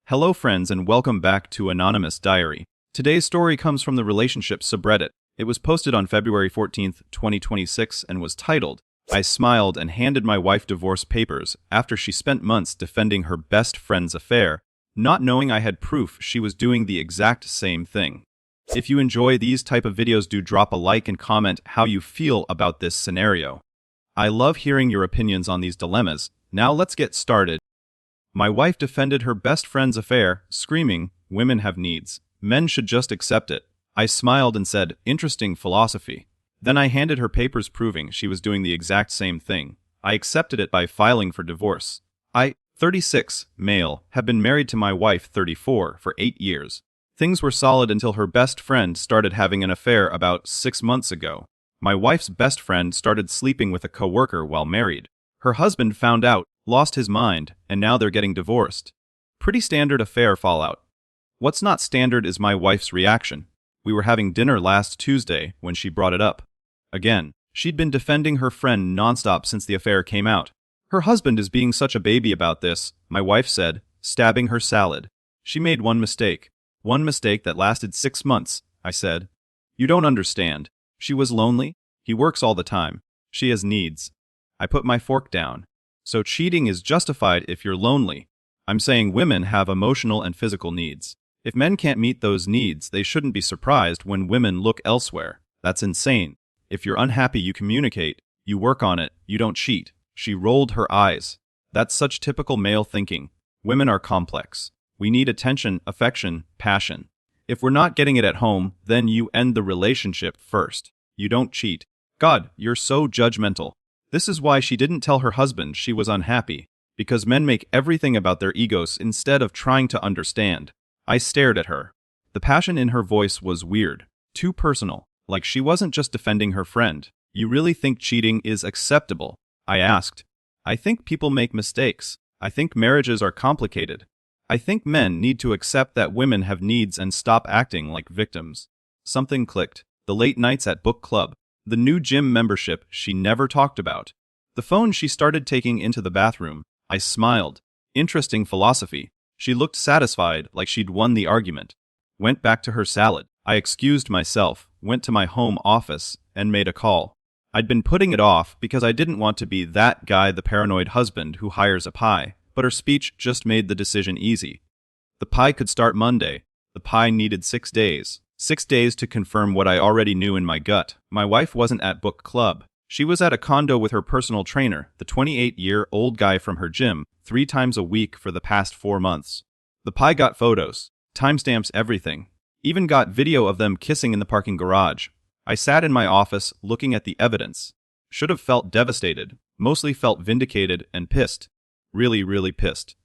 Hello friends and welcome back to Anonymous Diary. Today's story comes from the relationship subreddit. It was posted on February 14th, 2026 and was titled, "I smiled and handed my wife divorce papers after she spent months defending her best friend's affair, not knowing I had proof she was doing the exact same thing." If you enjoy these type of videos, do drop a like and comment how you feel about this scenario. I love hearing your opinions on these dilemmas. Now let's get started. My wife defended her best friend's affair, screaming, "Women have needs. Men should just accept it." I smiled and said, "Interesting philosophy." Then I handed her papers proving she was doing the exact same thing. I accepted it by filing for divorce. I, 36, male, have been married to my wife, 34, for 8 years. Things were solid until her best friend started having an affair about 6 months ago. My wife's best friend started sleeping with a coworker while married. Her husband found out, lost his mind, and now they're getting divorced. Pretty standard affair fallout. What's not standard is my wife's reaction. We were having dinner last Tuesday when she brought it up. Again, she'd been defending her friend nonstop since the affair came out. "Her husband is being such a baby about this," my wife said, stabbing her salad. "She made one mistake. One mistake that lasted 6 months," I said. "You don't understand. She was lonely. He works all the time. She has needs." I put my fork down. "So cheating is justified if you're lonely. I'm saying women have emotional and physical needs. If men can't meet those needs, they shouldn't be surprised when women look elsewhere. That's insane. If you're unhappy, you communicate. You work on it. You don't cheat." She rolled her eyes. "That's such typical male thinking. Women are complex. We need attention, affection, passion. If we're not getting it at home, then you end the relationship first. You don't cheat. God, you're so judgmental." This is why she didn't tell her husband she was unhappy, because men make everything about their egos instead of trying to understand. I stared at her. The passion in her voice was weird, too personal, like she wasn't just defending her friend. "You really think cheating is acceptable?" I asked. "I think people make mistakes. I think marriages are complicated. I think men need to accept that women have needs and stop acting like victims." Something clicked. The late nights at book club. The new gym membership she never talked about. The phone she started taking into the bathroom. I smiled. Interesting philosophy. She looked satisfied, like she'd won the argument. Went back to her salad. I excused myself, went to my home office, and made a call. I'd been putting it off because I didn't want to be that guy, the paranoid husband who hires a pie, but her speech just made the decision easy. The pie could start Monday. The pie needed 6 days. 6 days to confirm what I already knew in my gut. My wife wasn't at book club. She was at a condo with her personal trainer, the 28-year-old guy from her gym, 3 times a week for the past 4 months. The pie got photos, timestamps, everything. Even got video of them kissing in the parking garage. I sat in my office looking at the evidence. Should have felt devastated, mostly felt vindicated and pissed. Really, really pissed.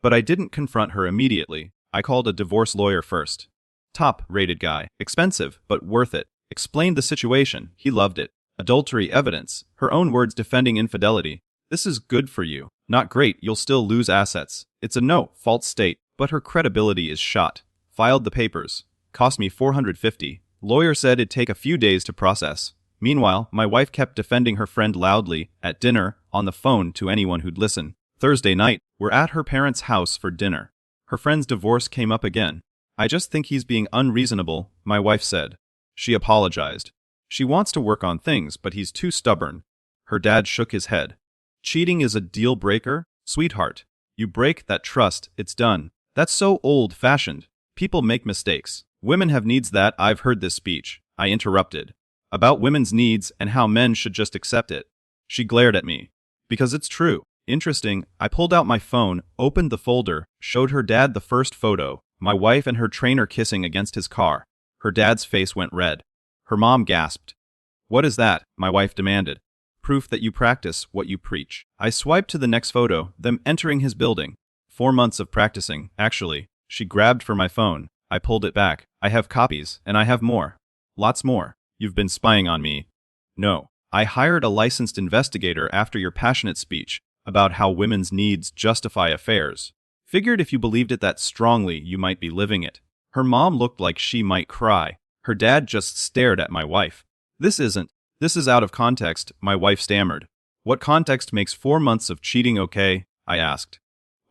But I didn't confront her immediately. I called a divorce lawyer first. Top-rated guy. Expensive, but worth it. Explained the situation. He loved it. Adultery evidence. Her own words defending infidelity. "This is good for you. Not great, you'll still lose assets." It's a no, false state, but her credibility is shot. Filed the papers. Cost me $450. Lawyer said it'd take a few days to process. Meanwhile, my wife kept defending her friend loudly, at dinner, on the phone to anyone who'd listen. Thursday night, we're at her parents' house for dinner. Her friend's divorce came up again. "I just think he's being unreasonable," my wife said. She apologized. She wants to work on things, but he's too stubborn. Her dad shook his head. "Cheating is a deal breaker? Sweetheart. You break that trust, it's done. That's so old-fashioned. People make mistakes. Women have needs." That I've heard this speech. I interrupted. About women's needs and how men should just accept it. She glared at me. "Because it's true." Interesting. I pulled out my phone, opened the folder, showed her dad the first photo. My wife and her trainer kissing against his car. Her dad's face went red. Her mom gasped. "What is that?" my wife demanded. "Proof that you practice what you preach." I swiped to the next photo, them entering his building. 4 months of practicing, actually. She grabbed for my phone. I pulled it back. "I have copies, and I have more. Lots more. You've been spying on me." "No. I hired a licensed investigator after your passionate speech about how women's needs justify affairs. Figured if you believed it that strongly, you might be living it." Her mom looked like she might cry. Her dad just stared at my wife. This is out of context," my wife stammered. "What context makes 4 months of cheating okay?" I asked.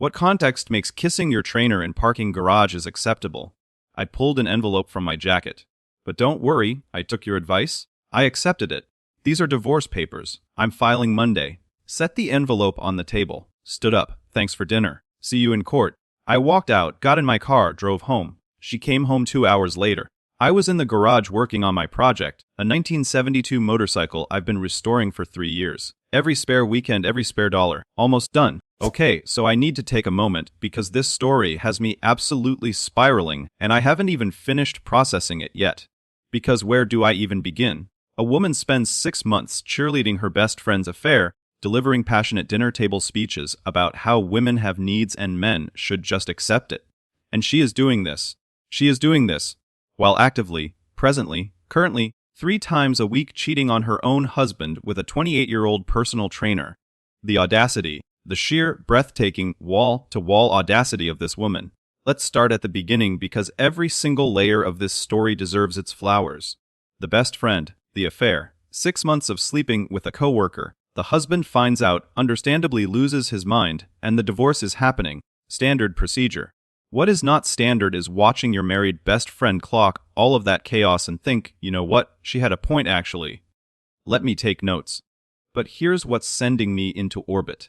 What context makes kissing your trainer in parking garages acceptable? I pulled an envelope from my jacket. But don't worry, I took your advice. I accepted it. These are divorce papers. I'm filing Monday. Set the envelope on the table. Stood up. Thanks for dinner. See you in court. I walked out, got in my car, drove home. She came home 2 hours later. I was in the garage working on my project, a 1972 motorcycle I've been restoring for 3 years. Every spare weekend, every spare dollar. Almost done. Okay, so I need to take a moment because this story has me absolutely spiraling and I haven't even finished processing it yet. Because where do I even begin? A woman spends 6 months cheerleading her best friend's affair, delivering passionate dinner table speeches about how women have needs and men should just accept it. And she is doing this. While actively, presently, currently, 3 times a week cheating on her own husband with a 28-year-old personal trainer. The audacity, the sheer, breathtaking, wall-to-wall audacity of this woman. Let's start at the beginning because every single layer of this story deserves its flowers. The best friend, the affair, 6 months of sleeping with a coworker. The husband finds out, understandably loses his mind, and the divorce is happening. Standard procedure. What is not standard is watching your married best friend clock all of that chaos and think, you know what, she had a point actually. Let me take notes. But here's what's sending me into orbit.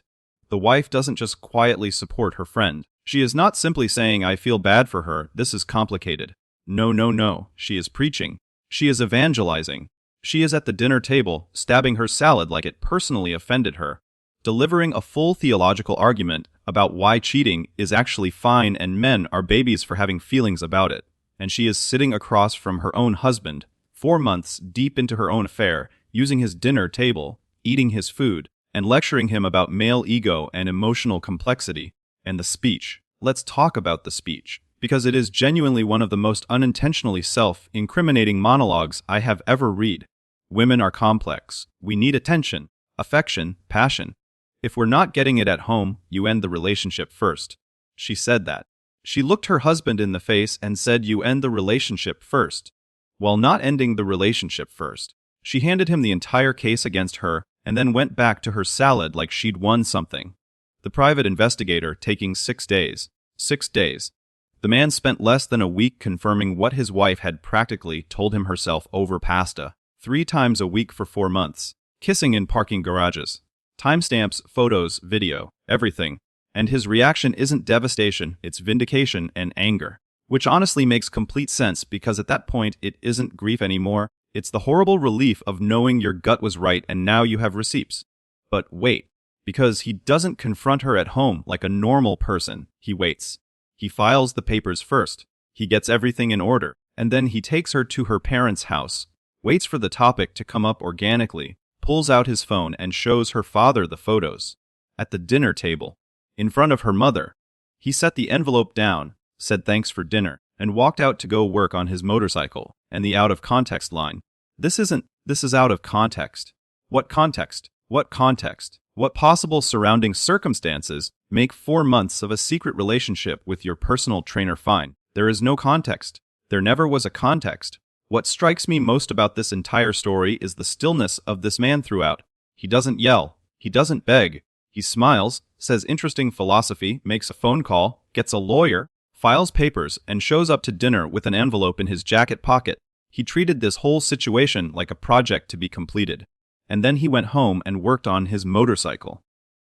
The wife doesn't just quietly support her friend. She is not simply saying, I feel bad for her, this is complicated. No. She is preaching. She is evangelizing. She is at the dinner table, stabbing her salad like it personally offended her, delivering a full theological argument about why cheating is actually fine and men are babies for having feelings about it. And she is sitting across from her own husband, 4 months deep into her own affair, using his dinner table, eating his food, and lecturing him about male ego and emotional complexity. And the speech. Let's talk about the speech, because it is genuinely one of the most unintentionally self-incriminating monologues I have ever read. Women are complex. We need attention, affection, passion. If we're not getting it at home, you end the relationship first. She said that. She looked her husband in the face and said you end the relationship first. While not ending the relationship first, she handed him the entire case against her and then went back to her salad like she'd won something. The private investigator taking 6 days. 6 days. The man spent less than a week confirming what his wife had practically told him herself over pasta. 3 times a week for 4 months. Kissing in parking garages. Timestamps, photos, video, everything. And his reaction isn't devastation, it's vindication and anger. Which honestly makes complete sense because at that point it isn't grief anymore, it's the horrible relief of knowing your gut was right and now you have receipts. But wait, because he doesn't confront her at home like a normal person, he waits. He files the papers first, he gets everything in order, and then he takes her to her parents' house, waits for the topic to come up organically, pulls out his phone and shows her father the photos. At the dinner table, in front of her mother, he set the envelope down, said thanks for dinner, and walked out to go work on his motorcycle, and the out-of-context line. This is out of context. What context? What context? What possible surrounding circumstances make 4 months of a secret relationship with your personal trainer fine? There is no context. There never was a context. What strikes me most about this entire story is the stillness of this man throughout. He doesn't yell. He doesn't beg. He smiles, says interesting philosophy, makes a phone call, gets a lawyer, files papers, and shows up to dinner with an envelope in his jacket pocket. He treated this whole situation like a project to be completed. And then he went home and worked on his motorcycle.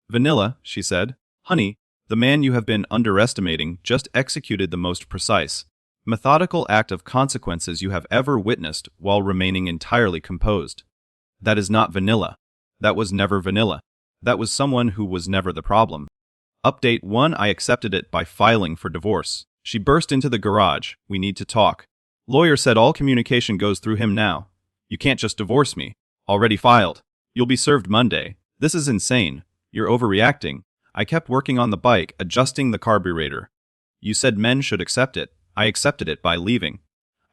Vanilla, she said. Honey, the man you have been underestimating just executed the most precise, methodical act of consequences you have ever witnessed while remaining entirely composed. That is not vanilla. That was never vanilla. That was someone who was never the problem. Update 1. I accepted it by filing for divorce. She burst into the garage. We need to talk. Lawyer said all communication goes through him now. You can't just divorce me. Already filed. You'll be served Monday. This is insane. You're overreacting. I kept working on the bike, adjusting the carburetor. You said men should accept it. I accepted it by leaving.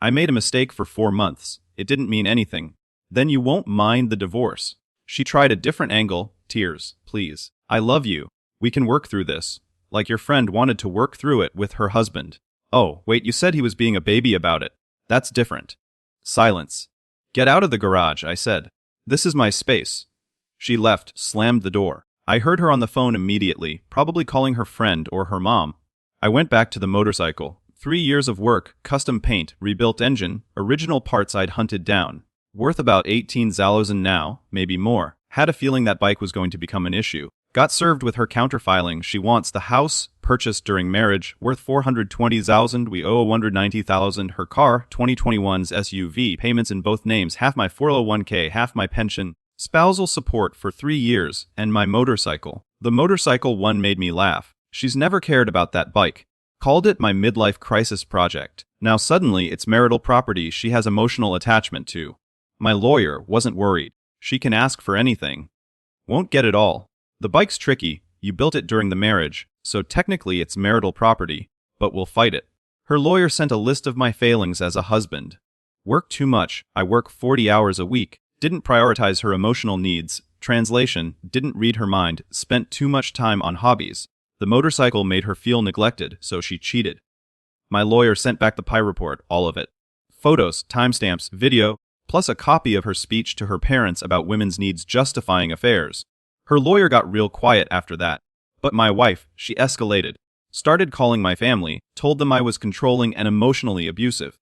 I made a mistake for 4 months. It didn't mean anything. Then you won't mind the divorce. She tried a different angle. Tears, please. I love you. We can work through this. Like your friend wanted to work through it with her husband. Oh, wait, you said he was being a baby about it. That's different. Silence. Get out of the garage, I said. This is my space. She left, slammed the door. I heard her on the phone immediately, probably calling her friend or her mom. I went back to the motorcycle. 3 years of work, custom paint, rebuilt engine, original parts I'd hunted down. Worth about 18,000 now, maybe more. Had a feeling that bike was going to become an issue. Got served with her counterfiling. She wants the house, purchased during marriage, worth 420,000. We owe 190,000. Her car, 2021's SUV, payments in both names, half my 401k, half my pension. Spousal support for 3 years, and my motorcycle. The motorcycle one made me laugh. She's never cared about that bike. Called it my midlife crisis project. Now suddenly it's marital property she has emotional attachment to. My lawyer wasn't worried. She can ask for anything. Won't get it all. The bike's tricky. You built it during the marriage, so technically it's marital property, but we'll fight it. Her lawyer sent a list of my failings as a husband. Work too much. I work 40 hours a week. Didn't prioritize her emotional needs. Translation, didn't read her mind. Spent too much time on hobbies. The motorcycle made her feel neglected, so she cheated. My lawyer sent back the PI report, all of it. Photos, timestamps, video, plus a copy of her speech to her parents about women's needs justifying affairs. Her lawyer got real quiet after that. But my wife, she escalated. Started calling my family, told them I was controlling and emotionally abusive.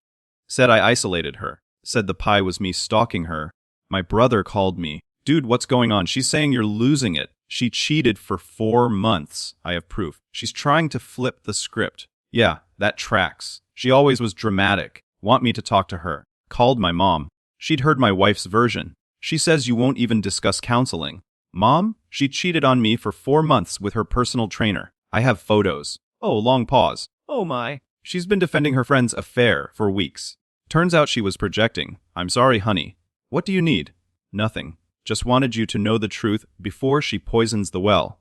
Said I isolated her. Said the PI was me stalking her. My brother called me. Dude, what's going on? She's saying you're losing it. She cheated for 4 months. I have proof. She's trying to flip the script. Yeah, that tracks. She always was dramatic. Want me to talk to her. Called my mom. She'd heard my wife's version. She says you won't even discuss counseling. Mom? She cheated on me for 4 months with her personal trainer. I have photos. Oh, long pause. Oh my. She's been defending her friend's affair for weeks. Turns out she was projecting. I'm sorry, honey. What do you need? Nothing. Just wanted you to know the truth before she poisons the well.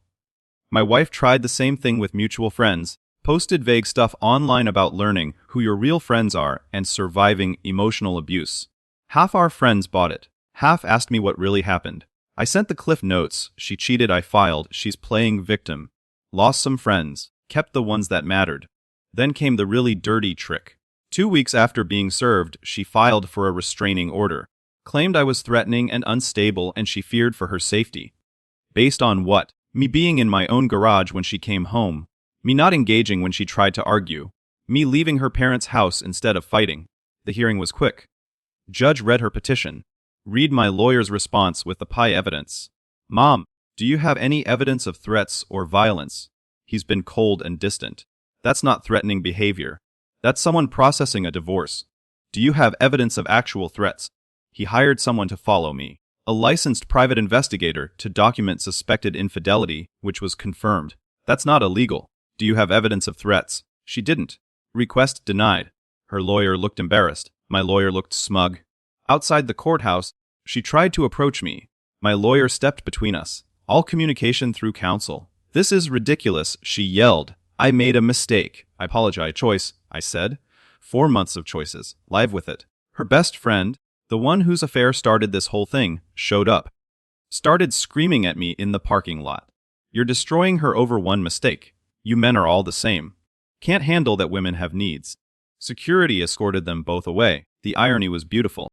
My wife tried the same thing with mutual friends, posted vague stuff online about learning who your real friends are and surviving emotional abuse. Half our friends bought it. Half asked me what really happened. I sent the cliff notes. She cheated, I filed. She's playing victim. Lost some friends. Kept the ones that mattered. Then came the really dirty trick. 2 weeks after being served, she filed for a restraining order. Claimed I was threatening and unstable and she feared for her safety. Based on what? Me being in my own garage when she came home. Me not engaging when she tried to argue. Me leaving her parents' house instead of fighting. The hearing was quick. Judge read her petition. Read my lawyer's response with the PI evidence. Mom, do you have any evidence of threats or violence? He's been cold and distant. That's not threatening behavior. That's someone processing a divorce. Do you have evidence of actual threats? He hired someone to follow me, a licensed private investigator to document suspected infidelity, which was confirmed. That's not illegal. Do you have evidence of threats? She didn't. Request denied. Her lawyer looked embarrassed. My lawyer looked smug. Outside the courthouse, she tried to approach me. My lawyer stepped between us. All communication through counsel. This is ridiculous, she yelled. I made a mistake. I apologize. Choice, I said. 4 months of choices. Live with it. Her best friend, the one whose affair started this whole thing, showed up. Started screaming at me in the parking lot. You're destroying her over one mistake. You men are all the same. Can't handle that women have needs. Security escorted them both away. The irony was beautiful.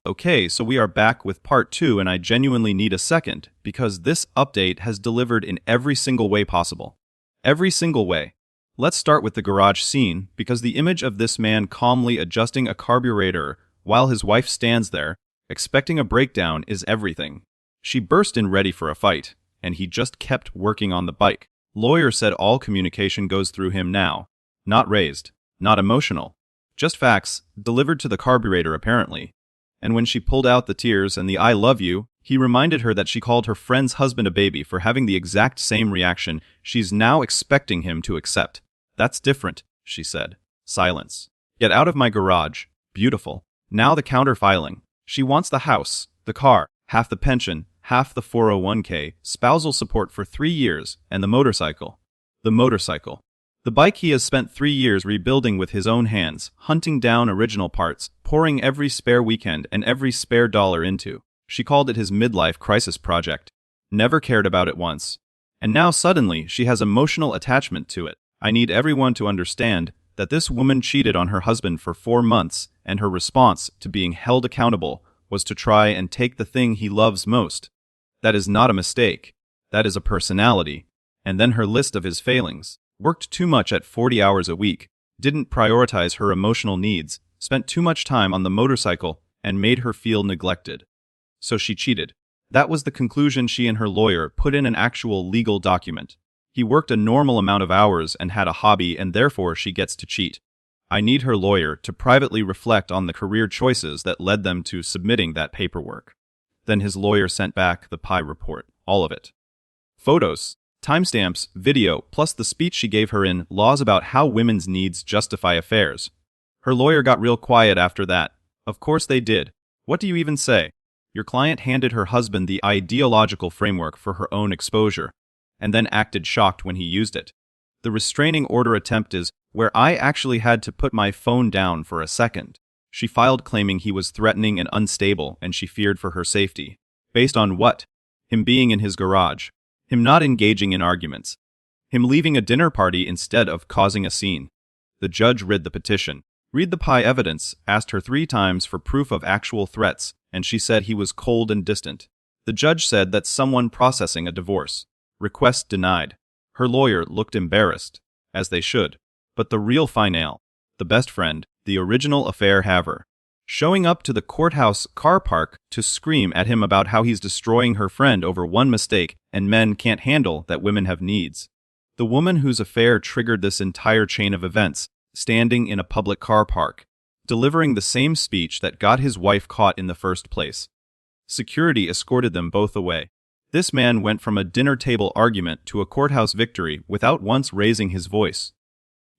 Okay, so we are back with part 2 and I genuinely need a second because this update has delivered in every single way possible. Every single way. Let's start with the garage scene because the image of this man calmly adjusting a carburetor while his wife stands there, expecting a breakdown is everything. She burst in ready for a fight, and he just kept working on the bike. Lawyer said all communication goes through him now. Not raised. Not emotional. Just facts, delivered to the carburetor apparently. And when she pulled out the tears and the I love you, he reminded her that she called her friend's husband a baby for having the exact same reaction she's now expecting him to accept. That's different, she said. Silence. Get out of my garage. Beautiful. Now the counter-filing. She wants the house, the car, half the pension, half the 401k, spousal support for 3 years, and the motorcycle. The motorcycle. The bike he has spent 3 years rebuilding with his own hands, hunting down original parts, pouring every spare weekend and every spare dollar into. She called it his midlife crisis project. Never cared about it once. And now suddenly she has emotional attachment to it. I need everyone to understand that this woman cheated on her husband for 4 months, and her response to being held accountable was to try and take the thing he loves most. That is not a mistake. That is a personality. And then her list of his failings. Worked too much at 40 hours a week, didn't prioritize her emotional needs, spent too much time on the motorcycle, and made her feel neglected. So she cheated. That was the conclusion she and her lawyer put in an actual legal document. He worked a normal amount of hours and had a hobby, and therefore she gets to cheat. I need her lawyer to privately reflect on the career choices that led them to submitting that paperwork. Then his lawyer sent back the PI report, all of it. Photos, timestamps, video, plus the speech she gave her in Laws About How Women's Needs Justify Affairs. Her lawyer got real quiet after that. Of course they did. What do you even say? Your client handed her husband the ideological framework for her own exposure, and then acted shocked when he used it. The restraining order attempt is where I actually had to put my phone down for a second. She filed claiming he was threatening and unstable, and she feared for her safety. Based on what? Him being in his garage. Him not engaging in arguments. Him leaving a dinner party instead of causing a scene. The judge read the petition. Read the PI evidence, asked her 3 times for proof of actual threats, and she said he was cold and distant. The judge said that's someone processing a divorce. Request denied. Her lawyer looked embarrassed, as they should. But the real finale, the best friend, the original affair haver, showing up to the courthouse car park to scream at him about how he's destroying her friend over one mistake and men can't handle that women have needs. The woman whose affair triggered this entire chain of events, standing in a public car park, delivering the same speech that got his wife caught in the first place. Security escorted them both away. This man went from a dinner table argument to a courthouse victory without once raising his voice.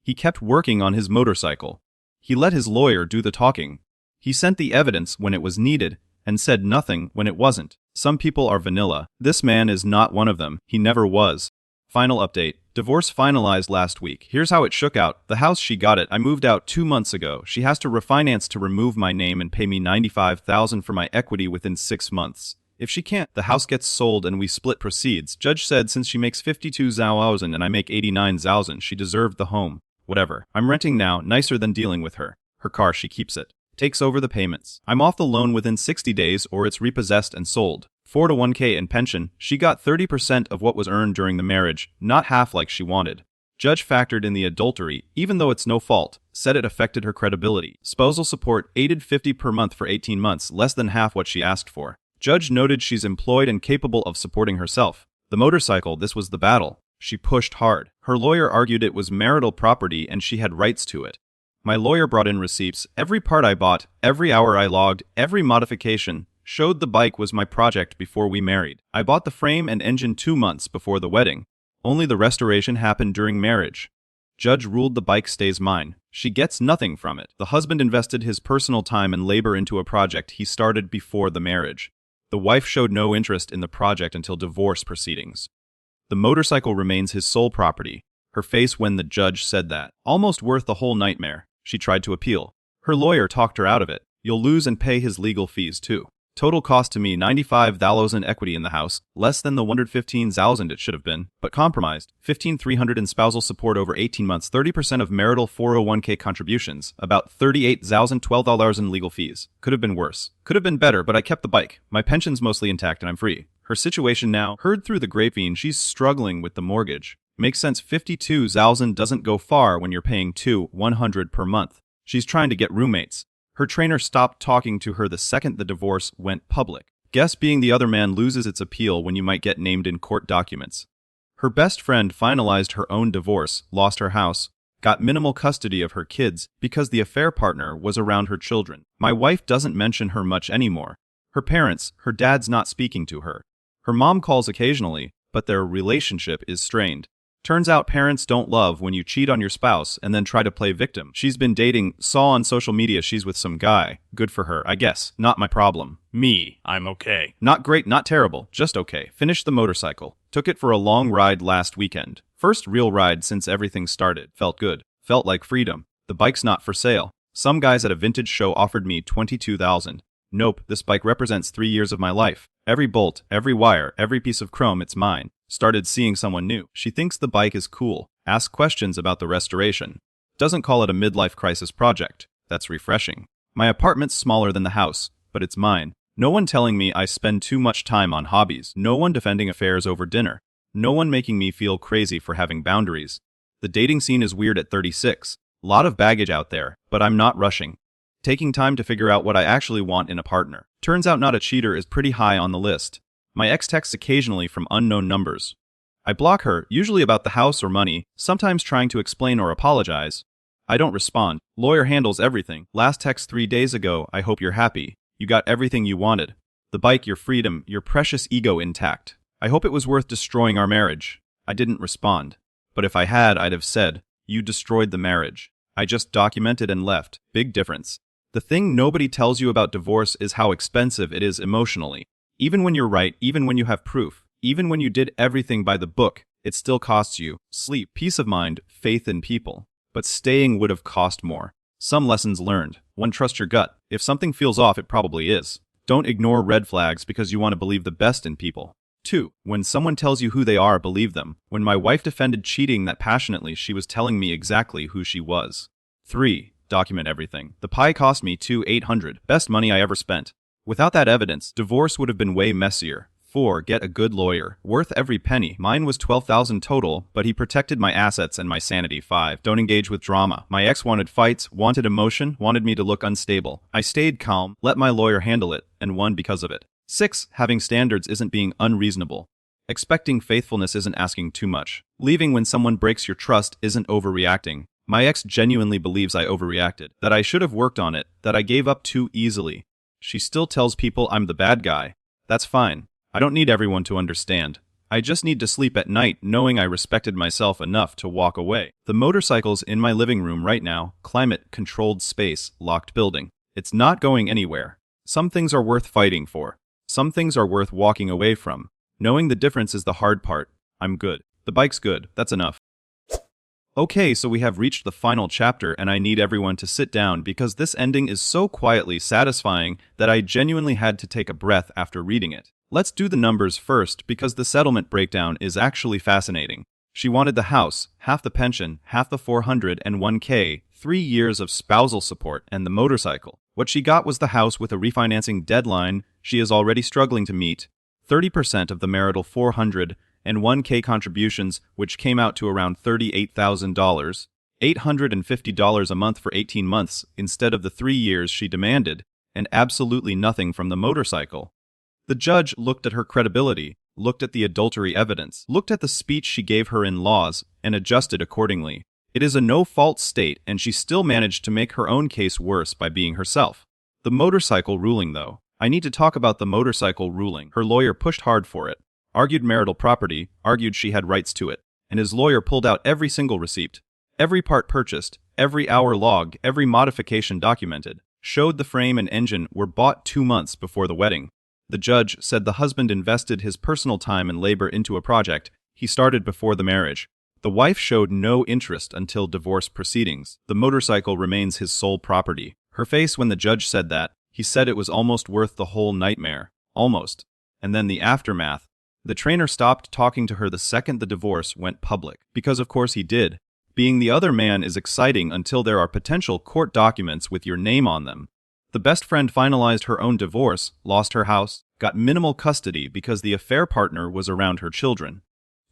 He kept working on his motorcycle. He let his lawyer do the talking. He sent the evidence when it was needed and said nothing when it wasn't. Some people are vanilla. This man is not one of them. He never was. Final update. Divorce finalized last week. Here's how it shook out. The house she got it. I moved out 2 months ago. She has to refinance to remove my name and pay me $95,000 for my equity within 6 months. If she can't, the house gets sold and we split proceeds. Judge said since she makes 52,000 and I make 89,000, she deserved the home. Whatever. I'm renting now, nicer than dealing with her. Her car, she keeps it. Takes over the payments. I'm off the loan within 60 days or it's repossessed and sold. 401k and pension. She got 30% of what was earned during the marriage, not half like she wanted. Judge factored in the adultery, even though it's no fault, said it affected her credibility. Spousal support aided $50 per month for 18 months, less than half what she asked for. Judge noted she's employed and capable of supporting herself. The motorcycle, this was the battle. She pushed hard. Her lawyer argued it was marital property and she had rights to it. My lawyer brought in receipts. Every part I bought, every hour I logged, every modification, showed the bike was my project before we married. I bought the frame and engine 2 months before the wedding. Only the restoration happened during marriage. Judge ruled the bike stays mine. She gets nothing from it. The husband invested his personal time and labor into a project he started before the marriage. The wife showed no interest in the project until divorce proceedings. The motorcycle remains his sole property. Her face when the judge said that. Almost worth the whole nightmare. She tried to appeal. Her lawyer talked her out of it. You'll lose and pay his legal fees too. Total cost to me $95,000 equity in the house, less than the $115,000 it should have been, but compromised. $15,300 in spousal support over 18 months, 30% of marital 401k contributions, about $38,012 in legal fees. Could have been worse. Could have been better, but I kept the bike. My pension's mostly intact and I'm free. Her situation now, heard through the grapevine, she's struggling with the mortgage. Makes sense, $52,000 doesn't go far when you're paying $100 per month. She's trying to get roommates. Her trainer stopped talking to her the second the divorce went public. Guess being the other man loses its appeal when you might get named in court documents. Her best friend finalized her own divorce, lost her house, got minimal custody of her kids because the affair partner was around her children. My wife doesn't mention her much anymore. Her parents, her dad's not speaking to her. Her mom calls occasionally, but their relationship is strained. Turns out parents don't love when you cheat on your spouse and then try to play victim. She's been dating, saw on social media she's with some guy. Good for her, I guess. Not my problem. Me, I'm okay. Not great, not terrible, just okay. Finished the motorcycle. Took it for a long ride last weekend. First real ride since everything started. Felt good. Felt like freedom. The bike's not for sale. Some guys at a vintage show offered me $22,000. Nope, this bike represents 3 years of my life. Every bolt, every wire, every piece of chrome, it's mine. Started seeing someone new. She thinks the bike is cool. Asks questions about the restoration. Doesn't call it a midlife crisis project. That's refreshing. My apartment's smaller than the house, but it's mine. No one telling me I spend too much time on hobbies. No one defending affairs over dinner. No one making me feel crazy for having boundaries. The dating scene is weird at 36. Lot of baggage out there, but I'm not rushing. Taking time to figure out what I actually want in a partner. Turns out not a cheater is pretty high on the list. My ex texts occasionally from unknown numbers. I block her, usually about the house or money, sometimes trying to explain or apologize. I don't respond. Lawyer handles everything. Last text 3 days ago, I hope you're happy. You got everything you wanted. The bike, your freedom, your precious ego intact. I hope it was worth destroying our marriage. I didn't respond. But if I had, I'd have said, you destroyed the marriage. I just documented and left. Big difference. The thing nobody tells you about divorce is how expensive it is emotionally. Even when you're right, even when you have proof, even when you did everything by the book, it still costs you sleep, peace of mind, faith in people. But staying would have cost more. Some lessons learned. 1. Trust your gut. If something feels off, it probably is. Don't ignore red flags because you want to believe the best in people. 2. When someone tells you who they are, believe them. When my wife defended cheating that passionately, she was telling me exactly who she was. 3. Document everything. The pie cost me $800. Best money I ever spent. Without that evidence, divorce would have been way messier. 4. Get a good lawyer. Worth every penny. Mine was $12,000 total, but he protected my assets and my sanity. 5. Don't engage with drama. My ex wanted fights, wanted emotion, wanted me to look unstable. I stayed calm, let my lawyer handle it, and won because of it. 6. Having standards isn't being unreasonable. Expecting faithfulness isn't asking too much. Leaving when someone breaks your trust isn't overreacting. My ex genuinely believes I overreacted, that I should have worked on it, that I gave up too easily. She still tells people I'm the bad guy. That's fine. I don't need everyone to understand. I just need to sleep at night knowing I respected myself enough to walk away. The motorcycle's in my living room right now, climate-controlled space, locked building. It's not going anywhere. Some things are worth fighting for. Some things are worth walking away from. Knowing the difference is the hard part. I'm good. The bike's good. That's enough. Okay, so we have reached the final chapter and I need everyone to sit down because this ending is so quietly satisfying that I genuinely had to take a breath after reading it. Let's do the numbers first because the settlement breakdown is actually fascinating. She wanted the house, half the pension, half the $401k, 3 years of spousal support, and the motorcycle. What she got was the house with a refinancing deadline she is already struggling to meet, 30% of the marital $401k contributions, which came out to around $38,000, $850 a month for 18 months instead of the 3 years she demanded, and absolutely nothing from the motorcycle. The judge looked at her credibility, looked at the adultery evidence, looked at the speech she gave her in-laws, and adjusted accordingly. It is a no-fault state, and she still managed to make her own case worse by being herself. The motorcycle ruling, though. I need to talk about the motorcycle ruling. Her lawyer pushed hard for it, argued marital property, argued she had rights to it, and his lawyer pulled out every single receipt. Every part purchased, every hour logged, every modification documented, showed the frame and engine were bought 2 months before the wedding. The judge said the husband invested his personal time and labor into a project he started before the marriage. The wife showed no interest until divorce proceedings. The motorcycle remains his sole property. Her face when the judge said that, he said it was almost worth the whole nightmare. Almost. And then the aftermath. The trainer stopped talking to her the second the divorce went public. Because of course he did. Being the other man is exciting until there are potential court documents with your name on them. The best friend finalized her own divorce, lost her house, got minimal custody because the affair partner was around her children.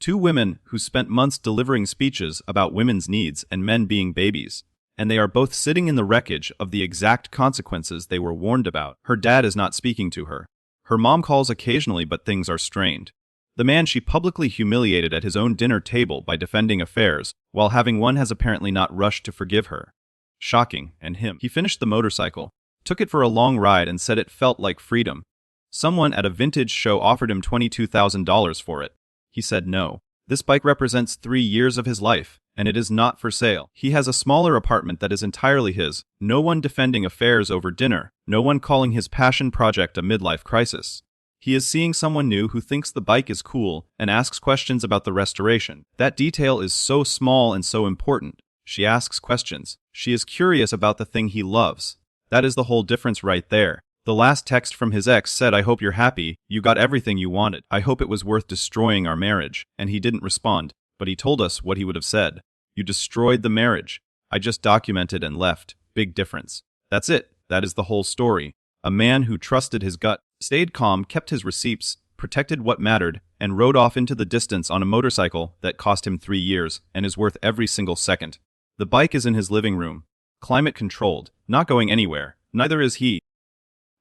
2 women who spent months delivering speeches about women's needs and men being babies. And they are both sitting in the wreckage of the exact consequences they were warned about. Her dad is not speaking to her. Her mom calls occasionally, but things are strained. The man she publicly humiliated at his own dinner table by defending affairs, while having one has apparently not rushed to forgive her. Shocking, and him. He finished the motorcycle, took it for a long ride and said it felt like freedom. Someone at a vintage show offered him $22,000 for it. He said no. This bike represents 3 years of his life, and it is not for sale. He has a smaller apartment that is entirely his. No one defending affairs over dinner. No one calling his passion project a midlife crisis. He is seeing someone new who thinks the bike is cool and asks questions about the restoration. That detail is so small and so important. She asks questions. She is curious about the thing he loves. That is the whole difference right there. The last text from his ex said, I hope you're happy, you got everything you wanted. I hope it was worth destroying our marriage. And he didn't respond, but he told us what he would have said. You destroyed the marriage. I just documented and left. Big difference. That's it. That is the whole story. A man who trusted his gut, stayed calm, kept his receipts, protected what mattered, and rode off into the distance on a motorcycle that cost him 3 years and is worth every single second. The bike is in his living room, climate controlled, not going anywhere. Neither is he.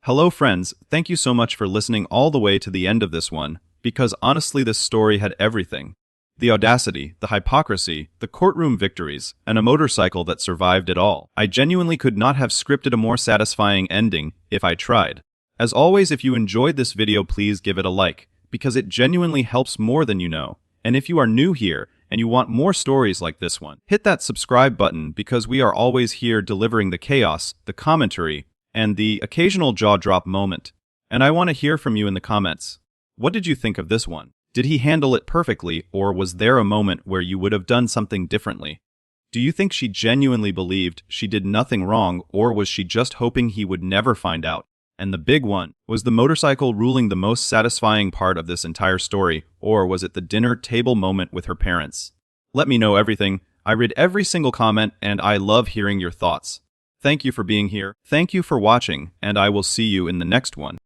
Hello friends, thank you so much for listening all the way to the end of this one, because honestly this story had everything. The audacity, the hypocrisy, the courtroom victories, and a motorcycle that survived it all. I genuinely could not have scripted a more satisfying ending if I tried. As always, if you enjoyed this video, please give it a like, because it genuinely helps more than you know. And if you are new here and you want more stories like this one, hit that subscribe button because we are always here delivering the chaos, the commentary, and the occasional jaw-drop moment. And I want to hear from you in the comments. What did you think of this one? Did he handle it perfectly, or was there a moment where you would have done something differently? Do you think she genuinely believed she did nothing wrong, or was she just hoping he would never find out? And the big one, was the motorcycle ruling the most satisfying part of this entire story, or was it the dinner table moment with her parents? Let me know everything. I read every single comment, and I love hearing your thoughts. Thank you for being here, thank you for watching, and I will see you in the next one.